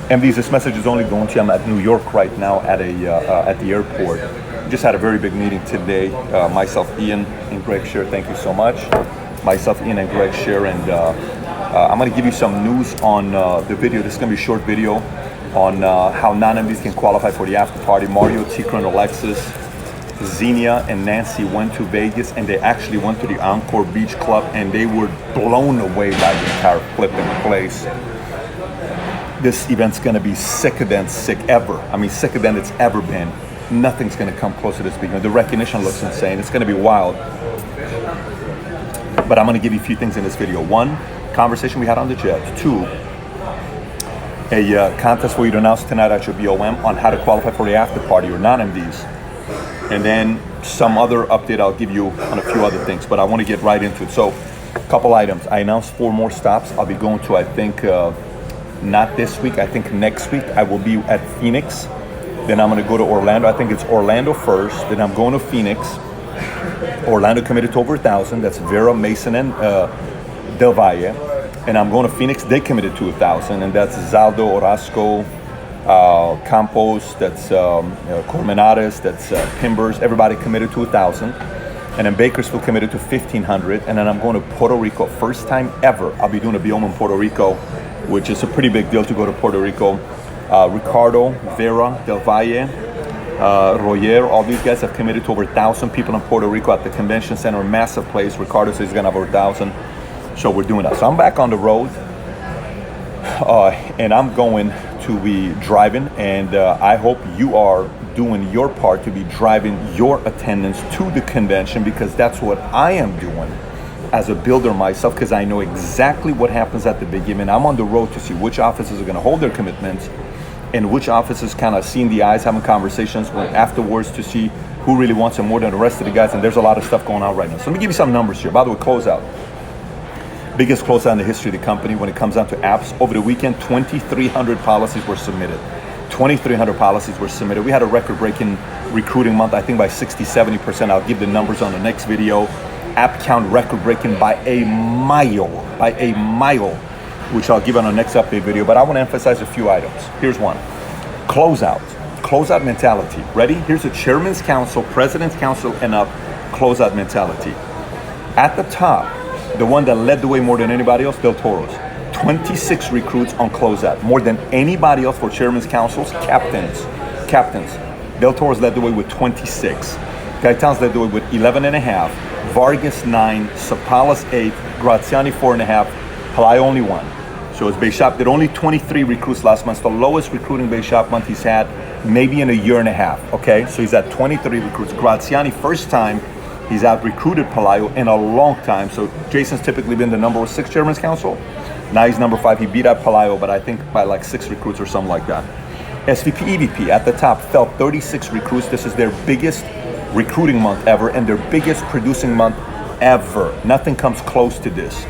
MDs, this message is only going to you. I'm at New York right now at the airport. Just had a very big meeting today. Myself, Ian, and Greg Shear. Thank you so much. Myself, Ian, and Greg Shear, and I'm going to give you some news on the video. This is going to be a short video on how non-MDs can qualify for the after party. Mario, Tikra, and Alexis, Xenia, and Nancy went to Vegas, and they actually went to the Encore Beach Club, and they were blown away by the entire flipping place. This event's going to be sicker than sick ever. I mean, sicker than it's ever been. Nothing's going to come close to this beginning. The recognition looks insane. It's going to be wild. But I'm going to give you a few things in this video. One, conversation we had on the jet. Two, a contest for you to announce tonight at your BOM on how to qualify for the after party or non-MDs. And then some other update I'll give you on a few other things. But I want to get right into it. So, a couple items. I announced 4 more stops. I'll be going to, I think, not this week, I think next week I will be at Phoenix. Then I'm going to go to Orlando. I think it's Orlando first. Then I'm going to Phoenix. Orlando committed to over 1,000. That's Vera, Mason, and Del Valle. And I'm going to Phoenix. They committed to 1,000. And that's Zaldo, Orozco, Campos, that's Colmenares, that's Pimbers. Everybody committed to 1,000. And then Bakersfield committed to 1,500. And then I'm going to Puerto Rico. First time ever I'll be doing a BOM in Puerto Rico, which is a pretty big deal to go to Puerto Rico. Ricardo, Vera, Del Valle, Royer, all these guys have committed to over 1,000 people in Puerto Rico at the convention center, massive place. Ricardo says he's gonna have over 1,000, so we're doing that. So I'm back on the road, and I'm going to be driving, and I hope you are doing your part to be driving your attendance to the convention, because that's what I am doing as a builder myself, because I know exactly what happens at the beginning. I'm on the road to see which offices are going to hold their commitments and which offices kind of seeing the eyes, having conversations afterwards to see who really wants it more than the rest of the guys. And there's a lot of stuff going on right now. So let me give you some numbers here. By the way, closeout. Biggest closeout in the history of the company when it comes down to apps. Over the weekend, 2,300 policies were submitted. 2,300 policies were submitted. We had a record-breaking recruiting month, I think by 60-70%. I'll give the numbers on the next video. App count record-breaking by a mile, which I'll give on the next update video. But I want to emphasize a few items. Here's one. Closeout mentality. Ready? Here's a chairman's council, president's council, and up closeout mentality. At the top, the one that led the way more than anybody else, Del Toro's. 26 recruits on closeout, more than anybody else for chairman's councils, captains. Del Toro's led the way with 26. Gaitan's led the way with 11.5. Vargas 9, Sapalas 8, Graziani 4.5, Pelayo only 1. So his base shop did only 23 recruits last month. It's the lowest recruiting base shop month he's had maybe in a year and a half. Okay, so he's at 23 recruits. Graziani, first time he's out recruited Pelayo in a long time. So Jason's typically been the number 6 chairman's council. Now he's number 5. He beat out Pelayo, but I think by like 6 recruits or something like that. SVP, EVP at the top, Phelps 36 recruits. This is their biggest recruiting month ever and their biggest producing month ever. Nothing comes close to this.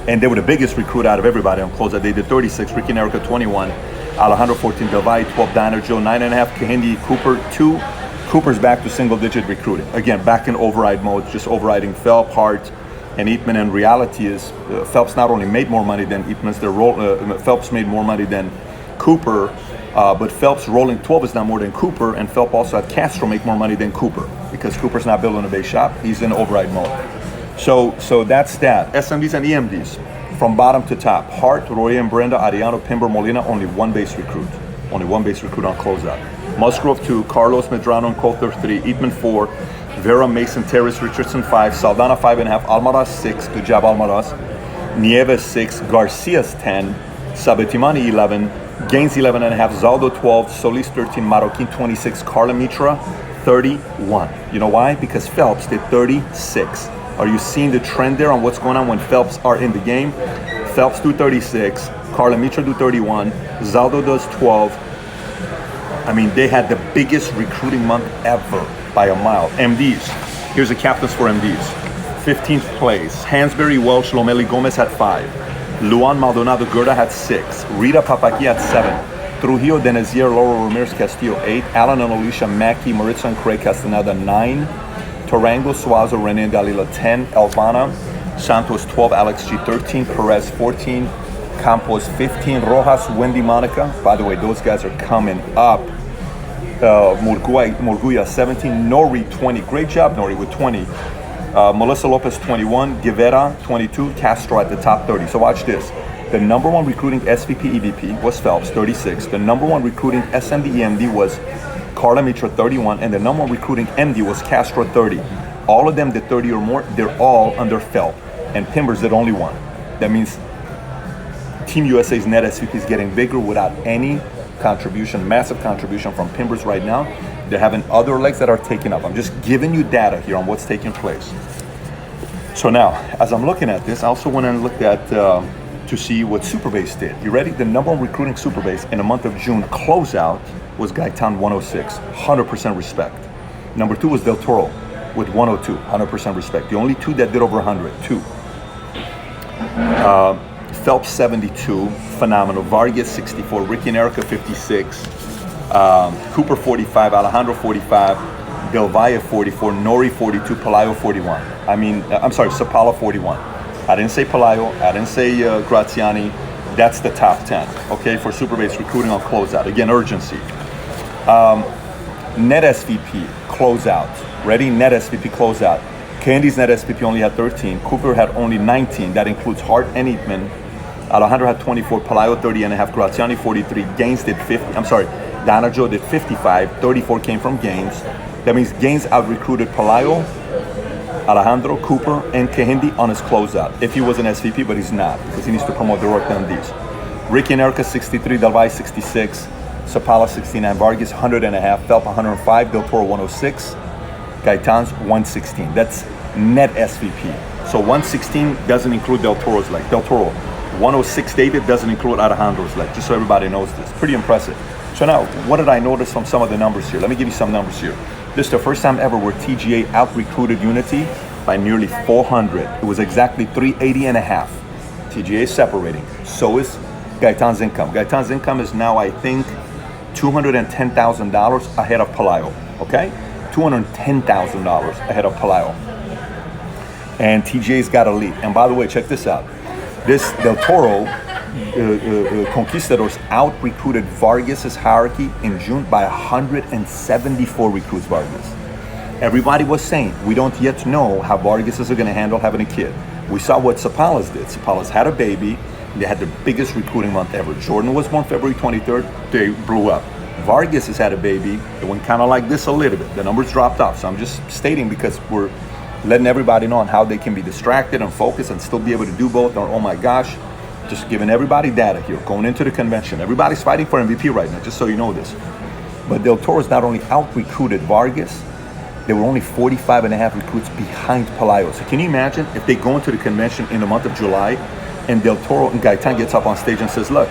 And they were the biggest recruit out of everybody on closeout. They did 36, Ricky and Erica 21, Alejandro 14, Del Valle 12, Diner Joe 9.5, Kahindi, Cooper 2. Cooper's back to single digit recruiting. Again, back in override mode, just overriding Phelps, Hart, and Eatman. And reality is Phelps not only made more money than Eatman's, Phelps made more money than Cooper, but Phelps rolling 12 is not more than Cooper, and Phelps also had Castro make more money than Cooper because Cooper's not building a base shop. He's in override mode. So that's that. SMDs and EMDs from bottom to top. Hart, Roy and Brenda, Ariano, Pimber, Molina, only one base recruit. Only one base recruit on closeout. Musgrove 2, Carlos Medrano and Coulter 3, Eatman 4, Vera, Mason, Terrace, Richardson 5, Saldana 5.5, Almaraz 6, good job Almaraz, Nieves 6, Garcia's 10, Sabetimani 11, Gaines 11.5, Zaldo 12, Solis 13, Marroquin 26, Carla Mitra 31. You know why? Because Phelps did 36. Are you seeing the trend there on what's going on when Phelps are in the game? Phelps do 36, Carla Mitra do 31, Zaldo does 12. I mean, they had the biggest recruiting month ever by a mile. MDs, here's the captains for MDs. 15th place, Hansberry, Welsh, Lomeli, Gomez had 5. Luan Maldonado Gerda had 6. Rita Papaki had 7. Trujillo, Denezier, Laura Ramirez Castillo 8. Alan and Alicia Mackey, Maritza and Craig Castaneda 9. Tarango, Suazo, Rene and Dalila 10. Elvana Santos 12. Alex G 13. Perez 14. Campos 15, Rojas, Wendy, Monica. By the way, those guys are coming up. Murguia 17, Nori 20. Great job, Nori, with 20. Melissa Lopez 21, Guevara 22, Castro at the top 30. So watch this. The number one recruiting SVP EVP was Phelps, 36. The number one recruiting SMD EMD was Carla Mitra, 31. And the number one recruiting MD was Castro, 30. All of them did 30 or more. They're all under Phelps. And Pimbers did only one. That means Team USA's net SVP is getting bigger without any contribution, massive contribution from Pimbers right now. They're having other legs that are taking up. I'm just giving you data here on what's taking place. So now, as I'm looking at this, I also went and looked at to see what Superbase did. You ready? The number one recruiting Superbase in the month of June closeout was Gaitan 106, 100% respect. Number 2 was Del Toro with 102, 100% respect. The only 2 that did over 100, 2. Phelps 72, phenomenal. Vargas 64, Ricky and Erica 56, Cooper 45, Alejandro 45, Del Valle 44, Nori 42, Pelayo 41. Sapala 41. I didn't say Pelayo, I didn't say Graziani. That's the top 10, okay, for Superbase recruiting on closeout. Again, urgency. Net SVP, closeout. Ready? Net SVP, closeout. Candy's net SVP only had 13. Cooper had only 19. That includes Hart and Eatman. Alejandro had 24. Pelayo 30 and a half. Graziani 43. Gaines did 50. Donna Joe did 55. 34 came from Gaines. That means Gaines out-recruited Pelayo, Alejandro, Cooper, and Kehindi on his closeout. If he was an SVP, but he's not, because he needs to promote the work done these. Ricky and Erica 63. Del Valle 66. Sapala 69. Vargas 100 and a half. Phelps 105. Del Toro 106. Gaitan's 116. That's net SVP. So 116 doesn't include Del Toro's leg. Del Toro 106 David doesn't include Alejandro's leg, just so everybody knows this. Pretty impressive. So now, what did I notice from some of the numbers here? Let me give you some numbers here. This is the first time ever where TGA out-recruited Unity by nearly 400. It was exactly 380 and a half. TGA is separating. So is Gaitan's income. Gaitan's income is now, I think, $210,000 ahead of Pelayo, okay? $210,000 ahead of Pelayo. And TJ's got a lead. And by the way, check this out. This Del Toro Conquistadors out-recruited Vargas's hierarchy in June by 174 recruits Vargas. Everybody was saying, we don't yet know how Vargas is going to handle having a kid. We saw what Sapalas did. Sapalas had a baby. They had the biggest recruiting month ever. Jordan was born February 23rd. They blew up. Vargas has had a baby. It went kind of like this a little bit. The numbers dropped off. So I'm just stating because we're letting everybody know on how they can be distracted and focused and still be able to do both. Or, oh my gosh, just giving everybody data here. Going into the convention. Everybody's fighting for MVP right now, just so you know this. But Del Toro's not only out-recruited Vargas, there were only 45 and a half recruits behind Pelayo. So can you imagine if they go into the convention in the month of July and Del Toro and Gaitan gets up on stage and says, look,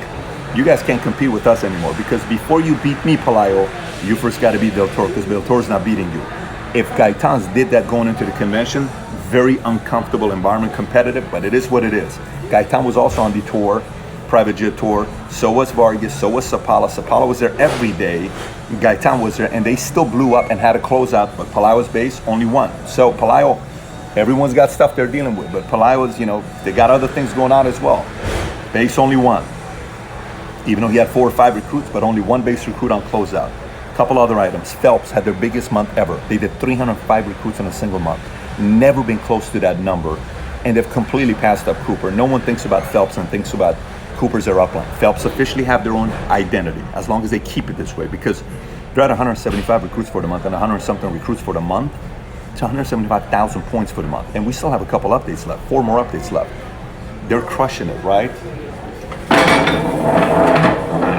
you guys can't compete with us anymore because before you beat me, Pelayo, you first got to beat Del Toro because Del Toro's not beating you. If Gaitan's did that going into the convention, very uncomfortable environment, competitive, but it is what it is. Gaitan was also on the tour, private jet tour. So was Vargas, so was Sapala. Sapala was there every day. Gaitan was there, and they still blew up and had a closeout, but Pelayo's base only won. So Pelayo, everyone's got stuff they're dealing with, but Pelayo's, they got other things going on as well. Base only won. Even though he had 4 or 5 recruits, but only 1 base recruit on closeout. Couple other items. Phelps had their biggest month ever. They did 305 recruits in a single month. Never been close to that number. And they've completely passed up Cooper. No one thinks about Phelps and thinks about Cooper's their upline. Phelps officially have their own identity, as long as they keep it this way, because they're at 175 recruits for the month and 100-something recruits for the month. It's 175,000 points for the month. And we still have a couple updates left, 4 more updates left. They're crushing it, right?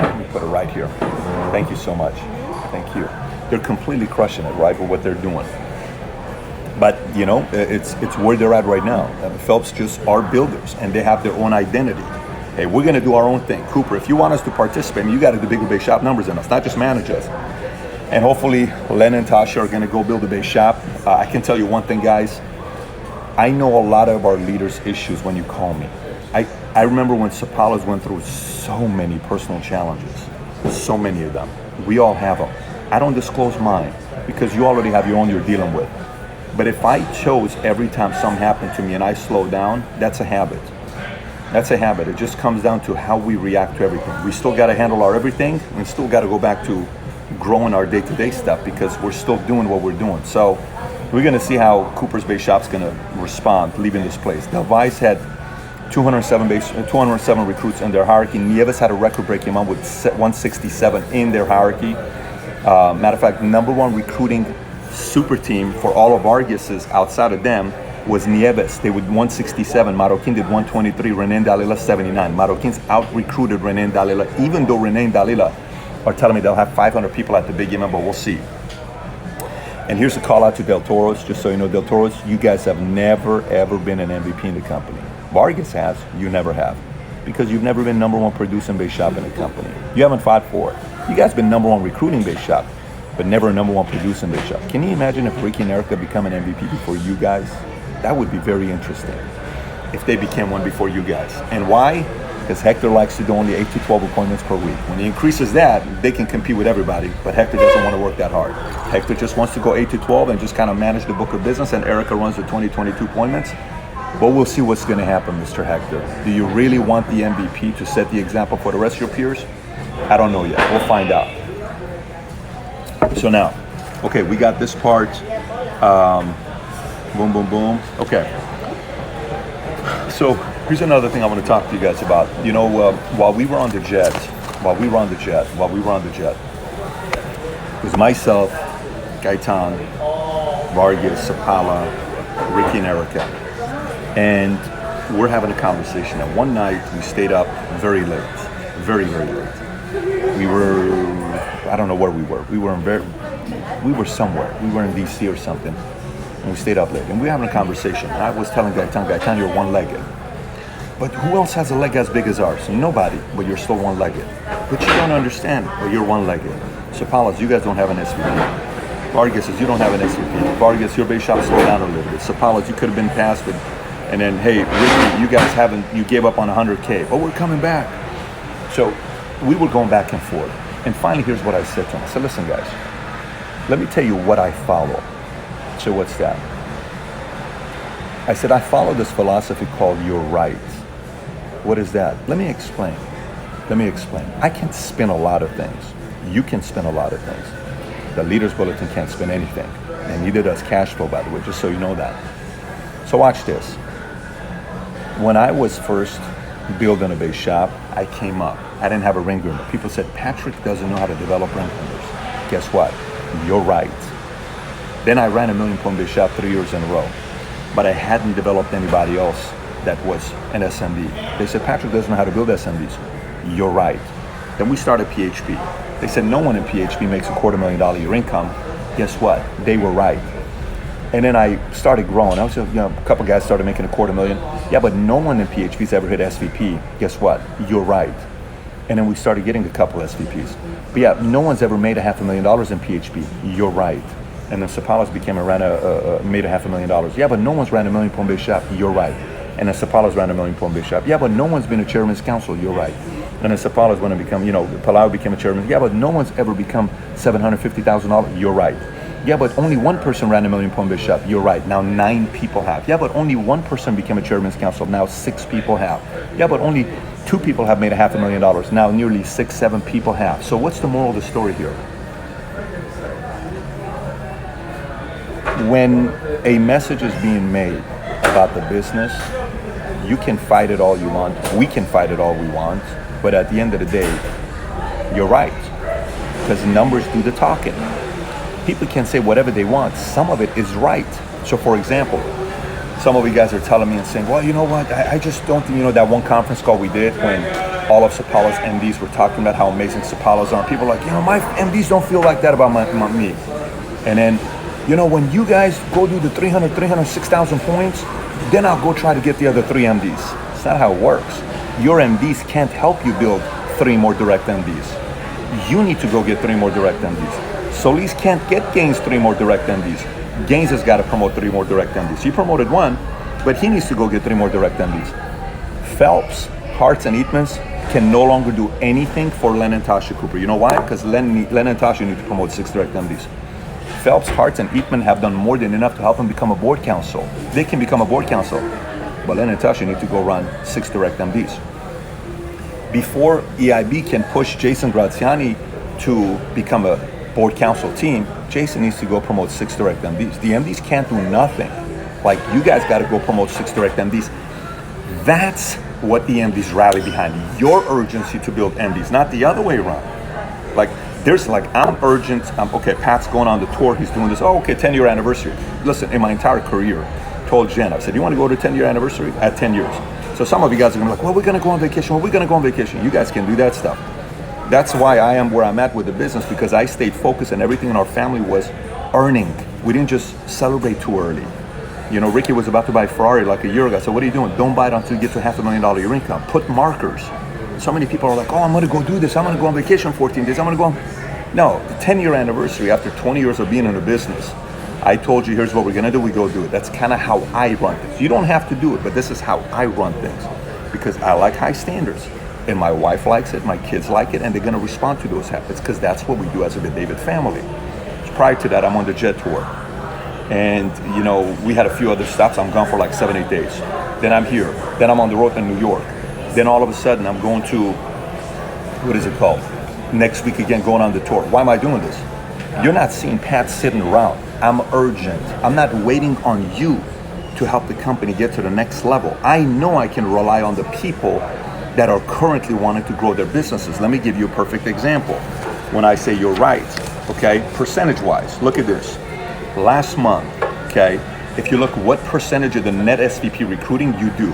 Let me put it right here. Thank you so much. Thank you. They're completely crushing it, right, with what they're doing. But, it's where they're at right now. Phelps just are builders, and they have their own identity. Hey, we're going to do our own thing. Cooper, if you want us to participate, you got to do bigger base shop numbers than us, not just manage us. And hopefully, Len and Tasha are going to go build a base shop. I can tell you one thing, guys. I know a lot of our leaders' issues when you call me. I remember when Sapalas went through so many personal challenges, so many of them. We all have them. I don't disclose mine because you already have your own you're dealing with. But if I chose every time something happened to me and I slow down, that's a habit. That's a habit. It just comes down to how we react to everything. We still got to handle our everything. We still got to go back to growing our day-to-day stuff because we're still doing what we're doing. So we're going to see how Cooper's Bay Shop's going to respond leaving this place. Del Valle had 207 recruits in their hierarchy. Nieves had a record-breaking month with 167 in their hierarchy. Matter of fact, number one recruiting super team for all of Vargas's outside of them was Nieves. They would 167. Marroquin did 123. René and Dalila 79. Marroquin's out-recruited René and Dalila, even though René and Dalila are telling me they'll have 500 people at the big event, but we'll see. And here's a call out to Del Toros, just so you know, Del Toros, you guys have never, ever been an MVP in the company. Vargas has, you never have. Because you've never been number one producing base shop in the company. You haven't fought for it. You guys been number one recruiting base shop, but never number one producing base shop. Can you imagine if Ricky and Erica become an MVP before you guys? That would be very interesting if they became one before you guys. And why? Because Hector likes to do only 8 to 12 appointments per week. When he increases that, they can compete with everybody, but Hector doesn't want to work that hard. Hector just wants to go 8 to 12 and just kind of manage the book of business, and Erica runs the 20, 22 appointments. But we'll see what's going to happen, Mr. Hector. Do you really want the MVP to set the example for the rest of your peers? I don't know yet. We'll find out. So now, okay, we got this part. Boom, boom, boom. Okay. So here's another thing I want to talk to you guys about. You know, while we were on the jet, it was myself, Gaetan, Vargas, Sapala, Ricky, and Erica. And we're having a conversation. And one night we stayed up very late, very, very late. We were, I don't know where we were. We were somewhere. We were in DC or something. And we stayed up late. And we were having a conversation. I was telling Gaetan, you're one-legged. But who else has a leg as big as ours? Nobody, but you're still one-legged. But you don't understand, but you're one-legged. So Paulus, you guys don't have an SVP. Vargas says, you don't have an SVP. Vargas, your base shop slowed down a little bit. So Paulus, you could have been past, but, and then, hey, Ricky, you guys haven't, you gave up on 100K, but we're coming back. So we were going back and forth. And finally, here's what I said to him. I said, listen, guys, let me tell you what I follow. So what's that? I said, I follow this philosophy called you're right. What is that? Let me explain. I can spin a lot of things. You can spin a lot of things. The Leaders Bulletin can't spin anything. And neither does cash flow, by the way, just so you know that. So watch this. When I was first building a base shop, I came up. I didn't have a ring groomer. People said, Patrick doesn't know how to develop ring groomers. Guess what? You're right. Then I ran a $1 million point base shop 3 years in a row. But I hadn't developed anybody else that was an SMD. They said, Patrick doesn't know how to build SMDs. You're right. Then we started PHP. They said, no one in PHP makes $250,000 a year income. Guess what? They were right. And then I started growing. I was, a couple guys started making $250,000. Yeah, but no one in PHP's ever hit SVP. Guess what? You're right. And then we started getting a couple SVPs. But yeah, no one's ever made $500,000 in PHP. You're right. And then Sapalas made $500,000. Yeah, but no one's ran a $1 million point base shop. You're right. And then Sapalas ran a $1 million point base shop. Yeah, but no one's been a chairman's council. You're right. And then Sapalas going to become, Palau became a chairman. Yeah, but no one's ever become $750,000. You're right. Yeah, but only one person ran a $1 million point base shop. You're right. Now 9 people have. Yeah, but only one person became a chairman's council. Now 6 people have. Yeah, but only 2 people have made $500,000. Now nearly 6-7 people have. So what's the moral of the story here? When a message is being made about the business, you can fight it all you want. We can fight it all we want. But at the end of the day, you're right. Because numbers do the talking. People can say whatever they want. Some of it is right. So for example, some of you guys are telling me and saying, well, you know what? I just don't think, that one conference call we did when all of Sapala's MDs were talking about how amazing Sapala's are. People are like, my MDs don't feel like that about me. And then, when you guys go do the 306,000 points, then I'll go try to get the other 3 MDs. It's not how it works. Your MDs can't help you build 3 more direct MDs. You need to go get 3 more direct MDs. Solis can't get Gaines 3 more direct MDs. Gaines has got to promote 3 more direct MDs. He promoted 1, but he needs to go get 3 more direct MDs. Phelps, Hartz, and Eatmans can no longer do anything for Len and Tasha Cooper. You know why? Because Len and Tasha need to promote 6 direct MDs. Phelps, Hartz, and Eatman have done more than enough to help him become a board counsel. They can become a board counsel. but Len and Tasha need to go run 6 direct MDs. Before EIB can push Jason Graziani to become a board council team, Jason needs to go promote 6 direct MDs. The MDs can't do nothing. Like, you guys got to go promote 6 direct MDs. That's what the MDs rally behind. Your urgency to build MDs, not the other way around. Like, there's like, I'm urgent. Okay, Pat's going on the tour. He's doing this. Oh, okay, 10-year anniversary. Listen, in my entire career, told Jen, I said, you want to go to 10-year anniversary? At 10 years. So some of you guys are going to be like, well, we're going to go on vacation. Well, we're going to go on vacation. You guys can do that stuff. That's why I am where I'm at with the business, because I stayed focused and everything in our family was earning. We didn't just celebrate too early. You know, Ricky was about to buy a Ferrari like a year ago. So what are you doing? Don't buy it until you get to $500,000 your income. Put markers. So many people are like, oh, I'm going to go do this. I'm going to go on vacation 14 days. I'm going to go on. No, the 10-year anniversary after 20 years of being in a business, I told you, here's what we're going to do. We go do it. That's kind of how I run things. You don't have to do it, but this is how I run things, because I like high standards. And my wife likes it, my kids like it, and they're gonna respond to those habits, because that's what we do as a David family. Prior to that, I'm on the jet tour. And you know, we had a few other stops. I'm gone for like 7-8 days. Then I'm here. Then I'm on the road in New York. Then all of a sudden, I'm going to, what is it called? Next week again, going on the tour. Why am I doing this? You're not seeing Pat sitting around. I'm urgent. I'm not waiting on you to help the company get to the next level. I know I can rely on the people that are currently wanting to grow their businesses. Let me give you a perfect example. When I say you're right, okay, percentage-wise, look at this. Last month, okay, if you look what percentage of the net SVP recruiting you do,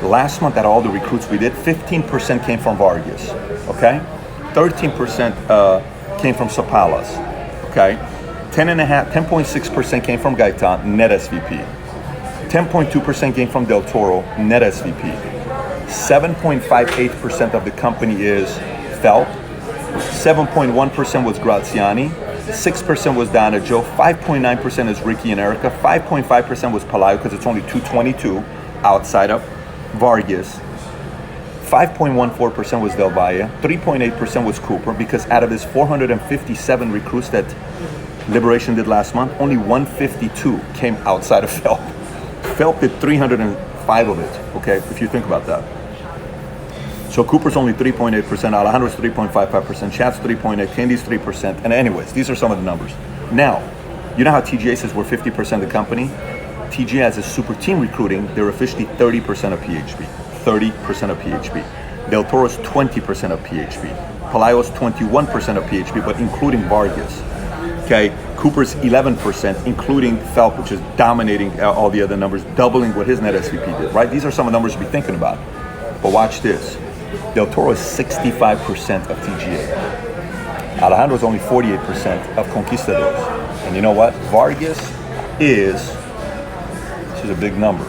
last month at all the recruits we did, 15% came from Vargas, okay? 13% came from Sapalas, okay? 10.6% came from Gaitan, net SVP. 10.2% came from Del Toro, net SVP. 7.58% of the company is Phelp, 7.1% was Graziani, 6% was Donna Joe, 5.9% is Ricky and Erica, 5.5% was Palaio, because it's only 222 outside of Vargas, 5.14% was Del Valle, 3.8% was Cooper, because out of his 457 recruits that Liberation did last month, only 152 came outside of Phelp. Phelp did 305 of it, okay, if you think about that. So Cooper's only 3.8%, Alejandro's 3.55%, Chad's 3.8%, Candy's 3%, and anyways, these are some of the numbers. Now, you know how TGA says we're 50% of the company? TGA has a super team recruiting, they're officially 30% of PHP, 30% of PHP. Del Toro's 20% of PHP. Palaio's 21% of PHP, but including Vargas. Okay, Cooper's 11%, including Phelp, which is dominating all the other numbers, doubling what his net SVP did, right? These are some of the numbers to be thinking about. But watch this. Del Toro is 65% of TGA. Alejandro is only 48% of Conquistadors. And you know what? Vargas is, this is a big number,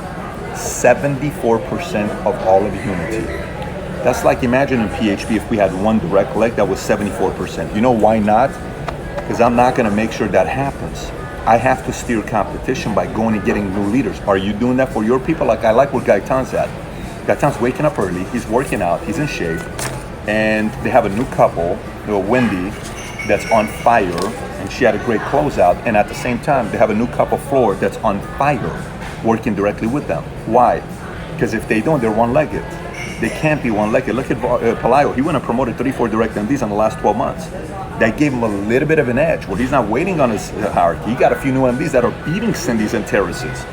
74% of all of Unity. That's like, imagine in PHP if we had one direct leg that was 74%. You know why not? Because I'm not going to make sure that happens. I have to steer competition by going and getting new leaders. Are you doing that for your people? Like, I like where Gaitan's at. Gaitan's waking up early, he's working out, he's in shape, and they have a new couple, Wendy, that's on fire, and she had a great closeout, and at the same time, they have a new couple, Floor, that's on fire, working directly with them. Why? Because if they don't, they're one-legged. They can't be one-legged. Look at Palaio. He went and promoted 3-4 direct MDs in the last 12 months. That gave him a little bit of an edge, where he's not waiting on his hierarchy. He got a few new MDs that are beating Cindy's and Terraces.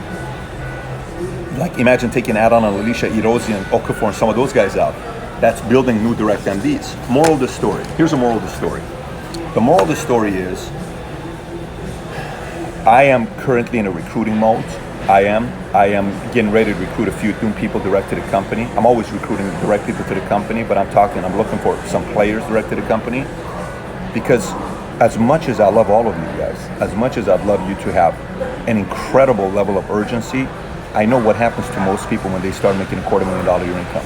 Like, imagine taking Adon and Alicia, Erosi and Okafor and some of those guys out. That's building new direct MDs. Moral of the story. Here's the moral of the story. The moral of the story is, I am currently in a recruiting mode. I am getting ready to recruit a few new people direct to the company. I'm always recruiting directly to the company, but I'm looking for some players direct to the company. Because as much as I love all of you guys, as much as I'd love you to have an incredible level of urgency, I know what happens to most people when they start making $250,000 year income.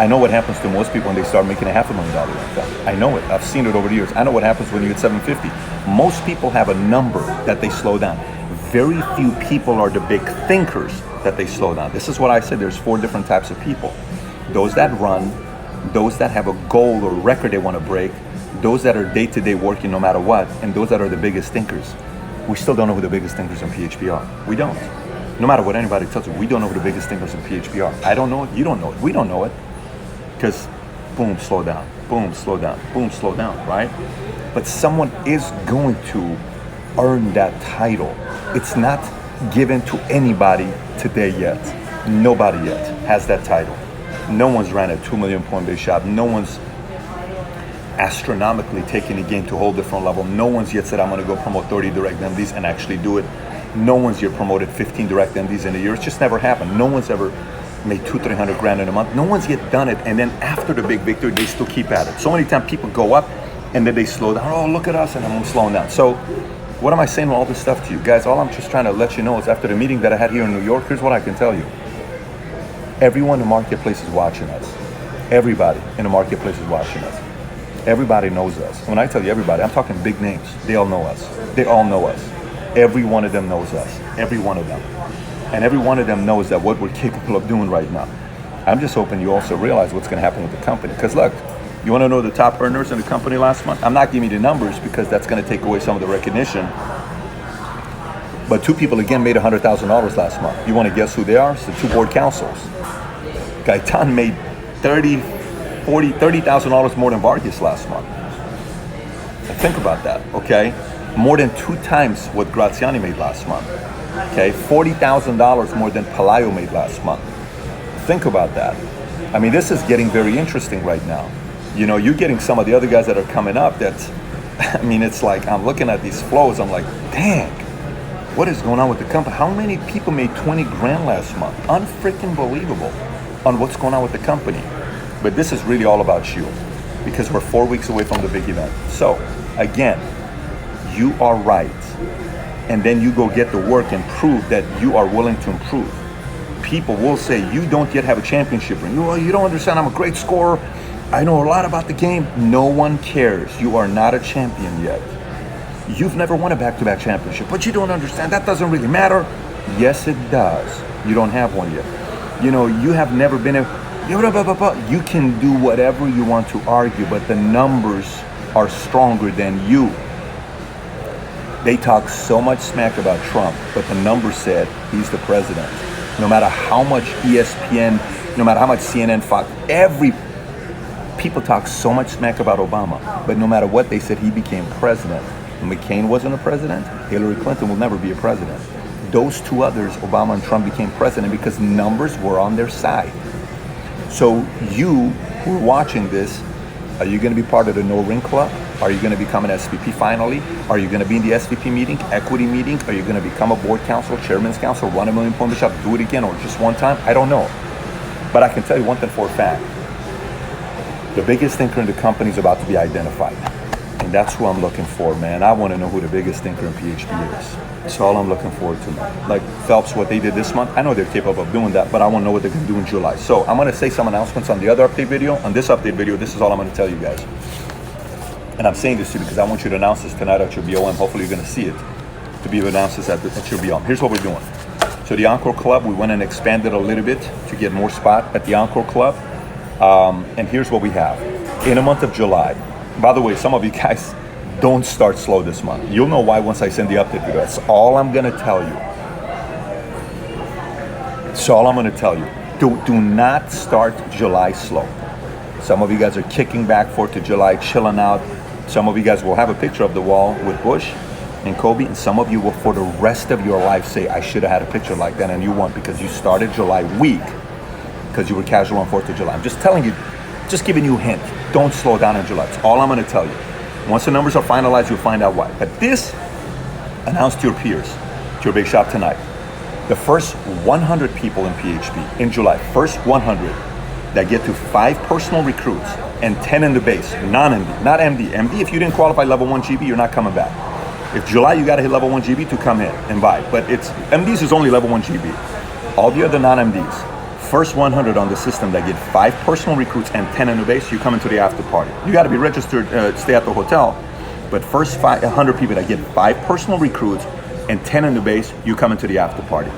I know what happens to most people when they start making $500,000 income. I know it. I've seen it over the years. I know what happens when you get 750. Most people have a number that they slow down. Very few people are the big thinkers that they slow down. This is what I said. There's 4 different types of people. Those that run, those that have a goal or record they want to break, those that are day-to-day working no matter what, and those that are the biggest thinkers. We still don't know who the biggest thinkers in PHP are. We don't. No matter what anybody tells you, we don't know who the biggest thinkers in PHP are. I don't know it. You don't know it. We don't know it. Because boom, slow down. Boom, slow down. Boom, slow down, right? But someone is going to earn that title. It's not given to anybody today yet. Nobody yet has that title. No one's ran a 2 million point base shop. No one's astronomically taking the game to a whole different level. No one's yet said, I'm going to go promote 30 direct MDs and actually do it. No one's yet promoted 15 direct MDs in a year. It's just never happened. No one's ever made 200-300 grand in a month. No one's yet done it. And then after the big victory, they still keep at it. So many times people go up and then they slow down. Oh, look at us, and I'm slowing down. So what am I saying all this stuff to you guys? All I'm just trying to let you know is after the meeting that I had here in New York, here's what I can tell you. Everyone in the marketplace is watching us. Everybody in the marketplace is watching us. Everybody knows us. When I tell you everybody, I'm talking big names. They all know us. They all know us. Every one of them knows us. Every one of them. And every one of them knows that what we're capable of doing right now. I'm just hoping you also realize what's going to happen with the company. Because look, you want to know the top earners in the company last month? I'm not giving you the numbers because that's going to take away some of the recognition. But 2 people again made $100,000 last month. You want to guess who they are? It's the 2 board councils. Gaetan made $30,000 more than Vargas last month. So think about that, okay? More than 2 times what Graziani made last month. Okay, $40,000 more than Pelayo made last month. Think about that. I mean, this is getting very interesting right now. You know, you're getting some of the other guys that are coming up that's, I mean, it's like, I'm looking at these flows, I'm like, dang, what is going on with the company? How many people made 20 grand last month? Unfreaking believable on what's going on with the company. But this is really all about you because we're 4 weeks away from the big event. So again, you are right. And then you go get the work and prove that you are willing to improve. People will say, you don't yet have a championship ring. You don't understand, I'm a great scorer. I know a lot about the game. No one cares. You are not a champion yet. You've never won a back-to-back championship, but you don't understand. That doesn't really matter. Yes, it does. You don't have one yet. You know, you have never been you can do whatever you want to argue, but the numbers are stronger than you. They talk so much smack about Trump, but the numbers said he's the president. No matter how much ESPN, no matter how much CNN, Fox, people talk so much smack about Obama, but no matter what they said, he became president. McCain wasn't a president. Hillary Clinton will never be a president. Those 2 others, Obama and Trump, became president because numbers were on their side. So you who are watching this, are you going to be part of the No Ring Club? Are you going to become an SVP finally? Are you going to be in the SVP meeting, equity meeting? Are you going to become a board council, chairman's council, run a million point shop, do it again, or just one time? I don't know. But I can tell you one thing for a fact. The biggest thinker in the company is about to be identified. And that's who I'm looking for, man. I want to know who the biggest thinker in PHP is. That's all I'm looking forward to, man. Like Phelps, what they did this month, I know they're capable of doing that, but I want to know what they're going to do in July. So I'm going to say some announcements on the other update video. On this update video, this is all I'm going to tell you guys. And I'm saying this to you because I want you to announce this tonight at your BOM. Hopefully you're going to see it to be announced this at your BOM. Here's what we're doing. So the Encore Club, we went and expanded a little bit to get more spot at the Encore Club. And here's what we have. In the month of July, by the way, some of you guys don't start slow this month. You'll know why once I send the update video. That's all I'm going to tell you. That's all I'm going to tell you. Do not start July slow. Some of you guys are kicking back 4th of July, chilling out. Some of you guys will have a picture of the wall with Bush and Kobe, and some of you will for the rest of your life say, I should have had a picture like that, and you won't because you started July weak because you were casual on 4th of July. I'm just telling you, just giving you a hint. Don't slow down in July. That's all I'm going to tell you. Once the numbers are finalized, you'll find out why. But this, announce to your peers, to your big shop tonight. The first 100 people in PHP in July, first 100 that get to 5 personal recruits and 10 in the base, non-MD, not MD. MD, if you didn't qualify level 1 GB, you're not coming back. If July, you got to hit level 1 GB to come in and buy. But it's MDs is only level 1 GB. All the other non-MDs, first 100 on the system that get 5 personal recruits and 10 in the base, you come into the after party. You got to be registered, stay at the hotel. But first 100 people that get 5 personal recruits and 10 in the base, you come into the after party.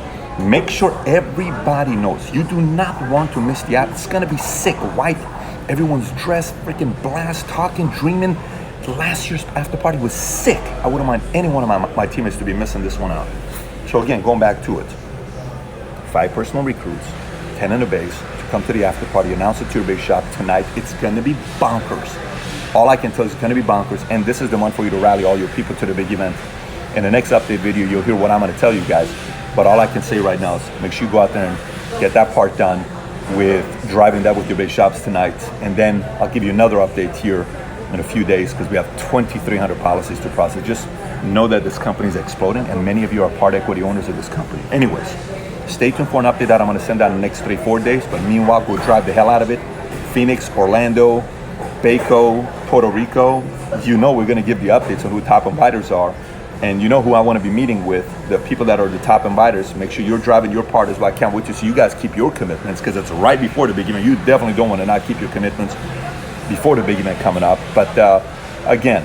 Make sure everybody knows. You do not want to miss the after. It's going to be sick, white. Everyone's dressed, freaking blast, talking, dreaming. Last year's after party was sick. I wouldn't mind any one of my teammates to be missing this one out. So again, going back to it. 5 personal recruits, 10 in the base, to come to the after party, announce it to your big shop tonight. It's gonna be bonkers. All I can tell you is it's gonna be bonkers, and this is the month for you to rally all your people to the big event. In the next update video, you'll hear what I'm gonna tell you guys, but all I can say right now is make sure you go out there and get that part done with driving that with your big shops tonight, and then I'll give you another update here in a few days because we have 2,300 policies to process. Just know that this company is exploding, and many of you are part equity owners of this company. Anyways, stay tuned for an update that I'm going to send out in the next 3-4 days, but meanwhile, go drive the hell out of it. Phoenix, Orlando, Baco, Puerto Rico, you know we're going to give you updates on who top inviters are, and you know who I want to be meeting with, the people that are the top inviters. Make sure you're driving your part as well. I can't wait to see you guys keep your commitments, because it's right before the big event. You definitely don't want to not keep your commitments before the big event coming up. But again,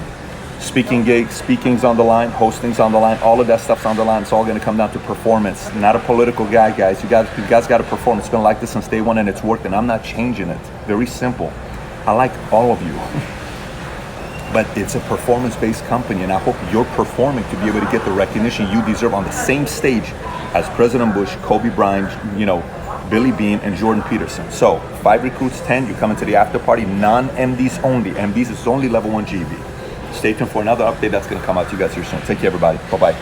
speaking gigs, speaking's on the line, hosting's on the line, all of that stuff's on the line. It's all going to come down to performance. Not a political guy, guys. You guys got to perform. It's been like this since day one, and it's worked, and I'm not changing it. Very simple. I like all of you, but it's a performance-based company, and I hope you're performing to be able to get the recognition you deserve on the same stage as President Bush, Kobe Bryant, Billy Beane, and Jordan Peterson. So 5 recruits, 10, you're coming to the after party, non-MDs only. MDs is only level 1 GV. Stay tuned for another update that's going to come out to you guys here soon. Take care, everybody. Bye-bye.